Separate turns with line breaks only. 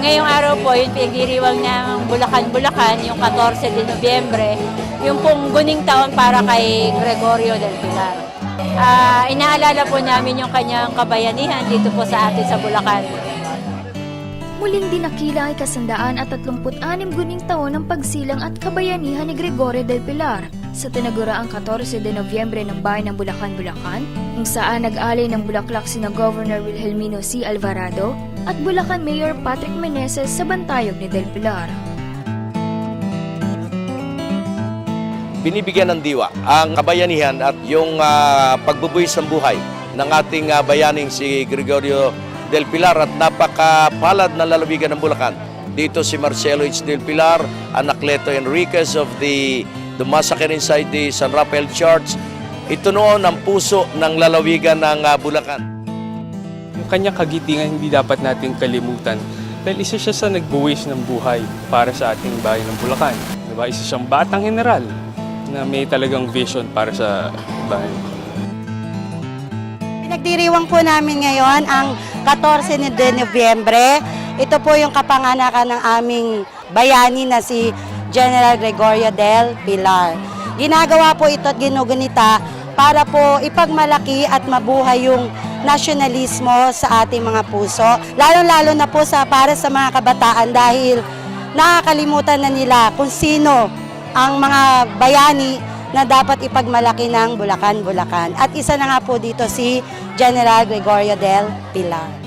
ngayong araw po, yung pinagdiriwang ng Bulacan-Bulacan, yung 14 de Nobyembre, yung pong guning taon para kay Gregorio del Pilar. Inaalala po namin yung kanyang kabayanihan dito po sa atin sa Bulacan.
Muling dinakila ay kasandaan at 36 guning taon ng pagsilang at kabayanihan ni Gregorio del Pilar sa tinaguraang 14 de Nobyembre ng bayan ng Bulacan, Bulacan, kung saan nag-alay ng bulaklak sina Governor Wilhelmino C. Alvarado at Bulacan Mayor Patrick Meneses sa bantayog ni del Pilar.
Binibigyan ng diwa ang kabayanihan at yung pagbubuhis ng buhay ng ating bayaning si Gregorio del Pilar at napakapalad na lalawigan ng Bulacan. Dito si Marcelo H. del Pilar, Anacleto Enriquez of the massacre inside the San Rafael Church. Ito noon ang puso ng lalawigan ng Bulacan.
Yung kanyang kagitingan hindi dapat nating kalimutan dahil isa siya sa nagbuwis ng buhay para sa ating bayan ng Bulacan. Diba? Isa siyang batang general na may talagang vision para sa bayan.
Pinagdiriwang po namin ngayon ang 14 de Nobyembre. Ito po yung kapanganakan ng aming bayani na si General Gregorio del Pilar. Ginagawa po ito at ginugunita para po ipagmalaki at mabuhay yung nasyonalismo sa ating mga puso. Lalo-lalo na po para sa mga kabataan dahil nakakalimutan na nila kung sino ang mga bayani na dapat ipagmalaki ng Bulacan, Bulacan. At isa na nga po dito si General Gregorio del Pilar.